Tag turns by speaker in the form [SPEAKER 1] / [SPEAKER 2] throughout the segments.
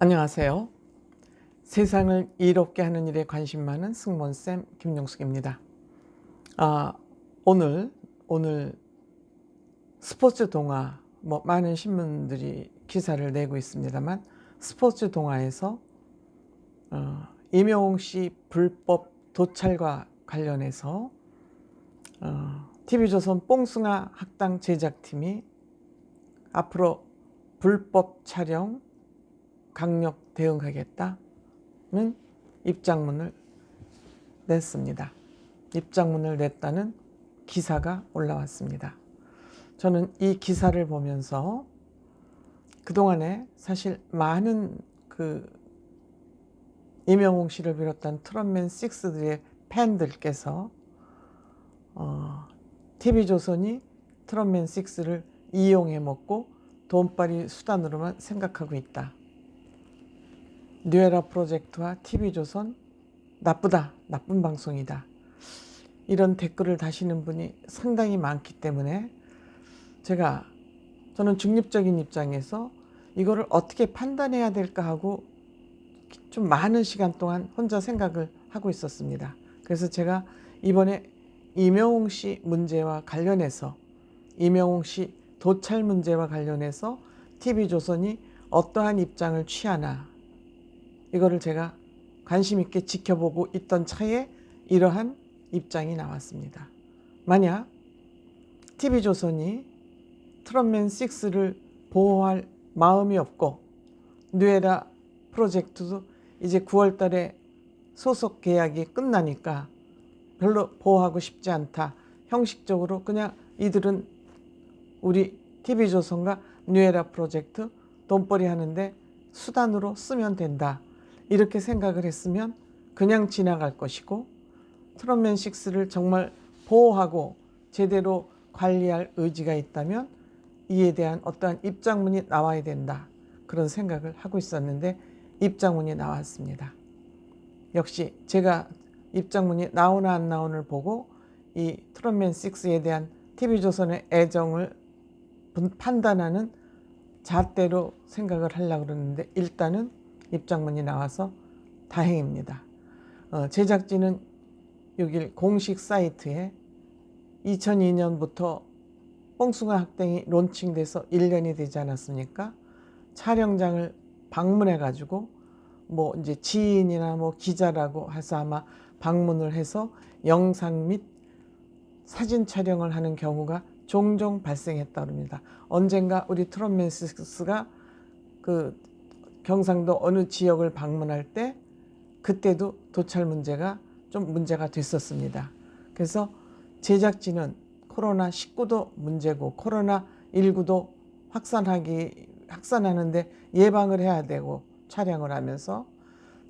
[SPEAKER 1] 안녕하세요. 세상을 이롭게 하는 일에 관심 많은 승무원쌤 김용숙입니다. 오늘 스포츠 동화, 많은 신문들이 기사를 내고 있습니다만, 스포츠 동화에서 임영웅 씨 불법 도찰과 관련해서 TV조선 뽕숭아 학당 제작팀이 앞으로 불법 촬영 강력 대응하겠다는 입장문을 냈습니다. 입장문을 냈다는 기사가 올라왔습니다. 저는 이 기사를 보면서 그동안에 사실 많은 임영웅 씨를 비롯한 트롯맨 6들의 팬들께서 TV조선이 트롯맨 6를 이용해 먹고 돈벌이 수단으로만 생각하고 있다. 뉴에라 프로젝트와 TV조선 나쁘다, 나쁜 방송이다, 이런 댓글을 다시는 분이 상당히 많기 때문에 저는 중립적인 입장에서 이거를 어떻게 판단해야 될까 하고 좀 많은 시간 동안 혼자 생각을 하고 있었습니다. 그래서 제가 이번에 임영웅 씨 문제와 관련해서, 임영웅 씨 도찰 문제와 관련해서 TV조선이 어떠한 입장을 취하나, 이거를 제가 관심 있게 지켜보고 있던 차에 이러한 입장이 나왔습니다. 만약 TV조선이 트롯맨 6를 보호할 마음이 없고 뉴에라 프로젝트도 이제 9월 달에 소속 계약이 끝나니까 별로 보호하고 싶지 않다, 형식적으로 그냥 이들은 우리 TV조선과 뉴에라 프로젝트 돈벌이 하는데 수단으로 쓰면 된다, 이렇게 생각을 했으면 그냥 지나갈 것이고, 트롯맨 6를 정말 보호하고 제대로 관리할 의지가 있다면 이에 대한 어떠한 입장문이 나와야 된다, 그런 생각을 하고 있었는데 입장문이 나왔습니다. 역시 제가 입장문이 나오나 안 나오나를 보고 이 트롯맨 6에 대한 TV조선의 애정을 판단하는 잣대로 생각을 하려고 그러는데, 일단은 입장문이 나와서 다행입니다. 제작진은 6일 공식 사이트에 2002년부터 뽕숭아 학당이 론칭돼서 1년이 되지 않았습니까? 촬영장을 방문해가지고 이제 지인이나 기자라고 해서 아마 방문을 해서 영상 및 사진 촬영을 하는 경우가 종종 발생했다고 합니다. 언젠가 우리 트롯맨 6가 경상도 어느 지역을 방문할 때 그때도 도찰 문제가 좀 문제가 됐었습니다. 그래서 제작진은 코로나19도 문제고 코로나19도 확산하는데 예방을 해야 되고, 촬영을 하면서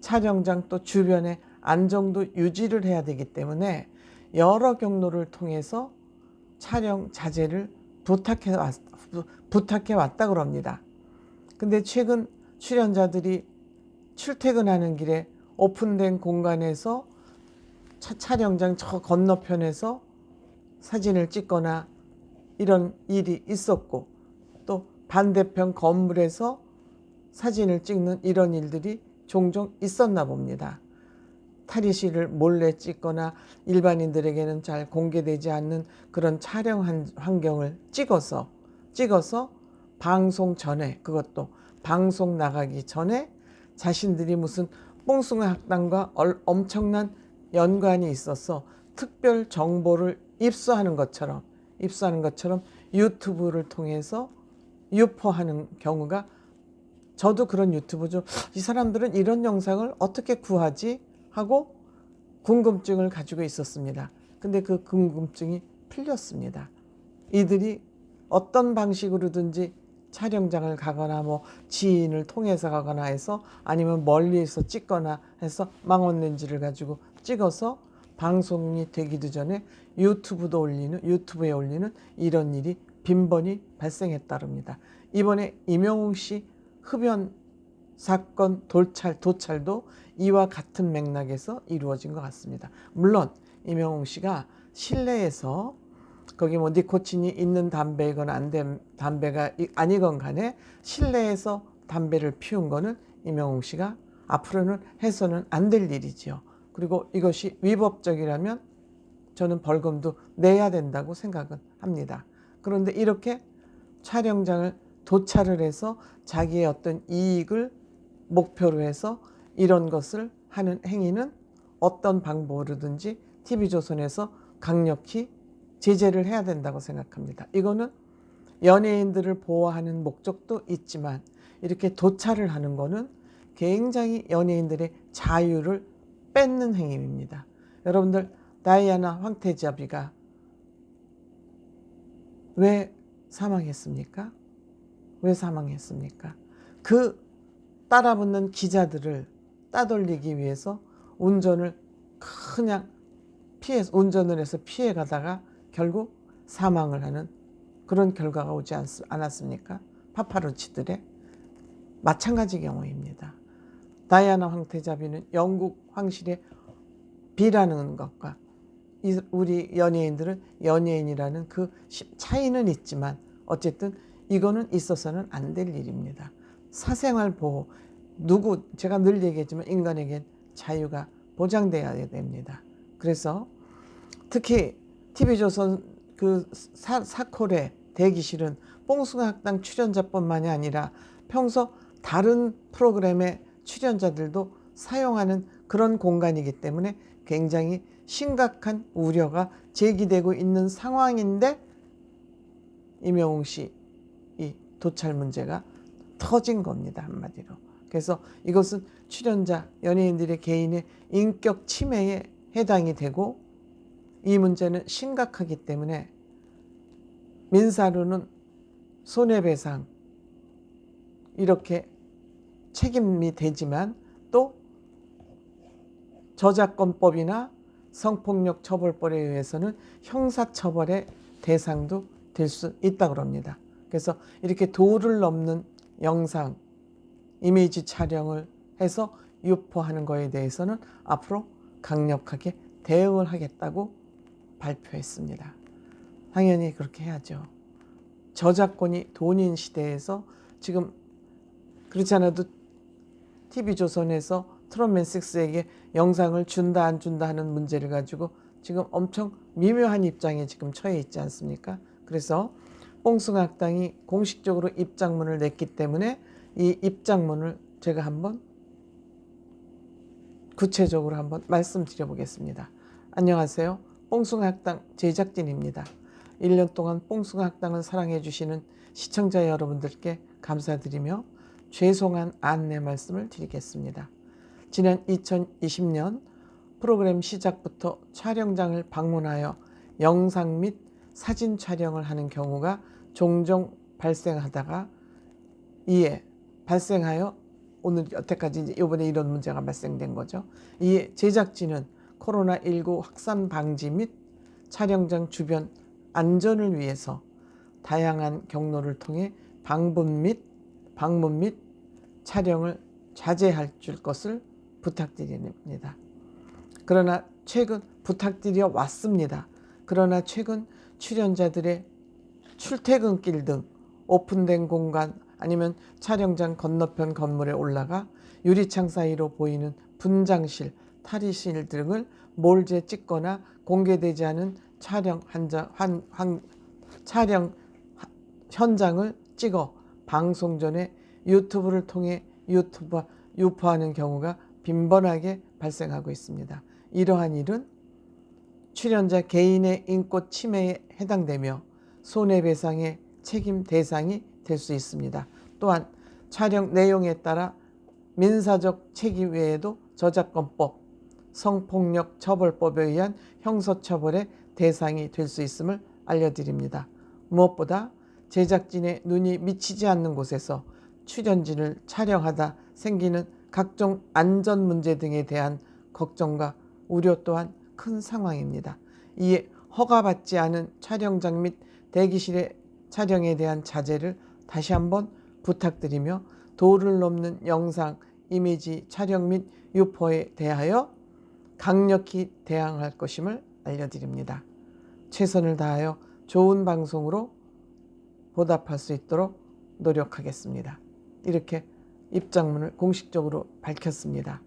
[SPEAKER 1] 촬영장 또 주변에 안정도 유지를 해야 되기 때문에 여러 경로를 통해서 촬영 자제를 부탁해 왔다고 합니다. 근데 최근 출연자들이 출퇴근하는 길에 오픈된 공간에서 촬영장 저 건너편에서 사진을 찍거나 이런 일이 있었고, 또 반대편 건물에서 사진을 찍는 이런 일들이 종종 있었나 봅니다. 탈의실을 몰래 찍거나 일반인들에게는 잘 공개되지 않는 그런 촬영 환경을 찍어서 방송 전에, 그것도 방송 나가기 전에 자신들이 무슨 뽕숭아 학당과 엄청난 연관이 있어서 특별 정보를 입수하는 것처럼 유튜브를 통해서 유포하는 경우가, 저도 그런 유튜브죠. 이 사람들은 이런 영상을 어떻게 구하지 하고 궁금증을 가지고 있었습니다. 근데 그 궁금증이 풀렸습니다. 이들이 어떤 방식으로든지 촬영장을 가거나 지인을 통해서 가거나 해서, 아니면 멀리에서 찍거나 해서 망원렌즈를 가지고 찍어서 방송이 되기도 전에 유튜브에 올리는 이런 일이 빈번히 발생했다릅니다. 이번에 임영웅 씨 흡연 사건 도찰도 이와 같은 맥락에서 이루어진 것 같습니다. 물론 임영웅 씨가 실내에서 거기 니코틴이 있는 담배이건 안 된 담배가 아니건 간에 실내에서 담배를 피운 거는 임영웅 씨가 앞으로는 해서는 안 될 일이지요. 그리고 이것이 위법적이라면 저는 벌금도 내야 된다고 생각은 합니다. 그런데 이렇게 촬영장을 도찰을 해서 자기의 어떤 이익을 목표로 해서 이런 것을 하는 행위는 어떤 방법으로든지 TV조선에서 강력히 제재를 해야 된다고 생각합니다. 이거는 연예인들을 보호하는 목적도 있지만 이렇게 도찰을 하는 거는 굉장히 연예인들의 자유를 뺏는 행위입니다. 여러분들, 다이아나 황태자비가 왜 사망했습니까? 왜 사망했습니까? 그 따라붙는 기자들을 따돌리기 위해서 운전을 그냥 운전을 해서 피해 가다가 결국 사망을 하는 그런 결과가 오지 않았습니까? 파파로치들의 마찬가지 경우입니다. 다이아나 황태자비는 영국 황실의 비라는 것과 우리 연예인들은 연예인이라는 그 차이는 있지만 어쨌든 이거는 있어서는 안 될 일입니다. 사생활 보호, 제가 늘 얘기했지만 인간에겐 자유가 보장돼야 됩니다. 그래서 특히 TV조선 그 사콜의 대기실은 뽕숭아 학당 출연자뿐만이 아니라 평소 다른 프로그램의 출연자들도 사용하는 그런 공간이기 때문에 굉장히 심각한 우려가 제기되고 있는 상황인데 임영웅 씨 이 도찰 문제가 터진 겁니다. 한마디로. 그래서 이것은 출연자, 연예인들의 개인의 인격 침해에 해당이 되고 이 문제는 심각하기 때문에 민사로는 손해배상 이렇게 책임이 되지만 또 저작권법이나 성폭력 처벌법에 의해서는 형사처벌의 대상도 될 수 있다고 합니다. 그래서 이렇게 도를 넘는 영상, 이미지 촬영을 해서 유포하는 것에 대해서는 앞으로 강력하게 대응을 하겠다고 발표했습니다. 당연히 그렇게 해야죠. 저작권이 돈인 시대에서 지금 그렇지 않아도 TV조선에서 트롯맨6에게 영상을 준다 안 준다 하는 문제를 가지고 지금 엄청 미묘한 입장에 지금 처해 있지 않습니까? 그래서 뽕숭아 학당이 공식적으로 입장문을 냈기 때문에 이 입장문을 제가 한번 구체적으로 한번 말씀드려 보겠습니다. 안녕하세요. 뽕숭아 학당 제작진입니다. 1년 동안 뽕숭아 학당을 사랑해 주시는 시청자 여러분들께 감사드리며 죄송한 안내 말씀을 드리겠습니다. 지난 2020년 프로그램 시작부터 촬영장을 방문하여 영상 및 사진 촬영을 하는 경우가 종종 발생하다가 이에 발생하여 오늘 여태까지 이번에 이런 문제가 발생된 거죠. 이에 제작진은 코로나19 확산 방지 및 촬영장 주변 안전을 위해서 다양한 경로를 통해 방문 및 촬영을 자제할 것을 부탁드립니다. 그러나 최근 부탁드려 왔습니다. 그러나 최근 출연자들의 출퇴근길 등 오픈된 공간 아니면 촬영장 건너편 건물에 올라가 유리창 사이로 보이는 분장실, 탈의실 등을 몰래 찍거나 공개되지 않은 촬영 현장을 찍어 방송 전에 유튜브를 통해 유포하는 경우가 빈번하게 발생하고 있습니다. 이러한 일은 출연자 개인의 인권 침해에 해당되며 손해배상의 책임 대상이 될 수 있습니다. 또한 촬영 내용에 따라 민사적 책임 외에도 저작권법, 성폭력 처벌법에 의한 형사처벌의 대상이 될 수 있음을 알려드립니다. 무엇보다 제작진의 눈이 미치지 않는 곳에서 출연진을 촬영하다 생기는 각종 안전 문제 등에 대한 걱정과 우려 또한 큰 상황입니다. 이에 허가받지 않은 촬영장 및 대기실의 촬영에 대한 자제를 다시 한번 부탁드리며 도를 넘는 영상, 이미지 촬영 및 유포에 대하여 강력히 대항할 것임을 알려드립니다. 최선을 다하여 좋은 방송으로 보답할 수 있도록 노력하겠습니다. 이렇게 입장문을 공식적으로 밝혔습니다.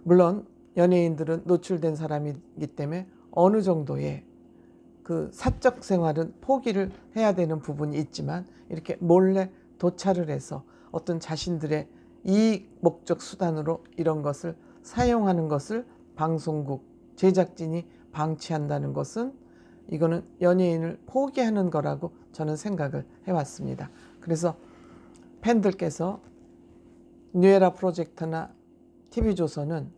[SPEAKER 1] 물론 연예인들은 노출된 사람이기 때문에 어느 정도의 그 사적 생활은 포기를 해야 되는 부분이 있지만 이렇게 몰래 도찰을 해서 어떤 자신들의 이익 목적 수단으로 이런 것을 사용하는 것을 방송국 제작진이 방치한다는 것은 이거는 연예인을 포기하는 거라고 저는 생각을 해왔습니다. 그래서 팬들께서 뉴에라 프로젝트나 TV조선은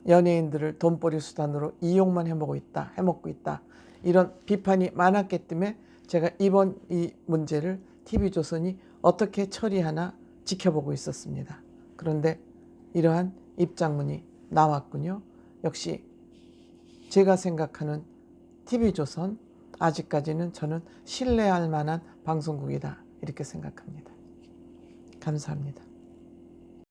[SPEAKER 1] 연예인들을 돈벌이 수단으로 이용만 해먹고 있다. 이런 비판이 많았기 때문에 제가 이번 이 문제를 TV조선이 어떻게 처리하나 지켜보고 있었습니다. 그런데 이러한 입장문이 나왔군요. 역시 제가 생각하는 TV조선 아직까지는 저는 신뢰할 만한 방송국이다 이렇게 생각합니다. 감사합니다.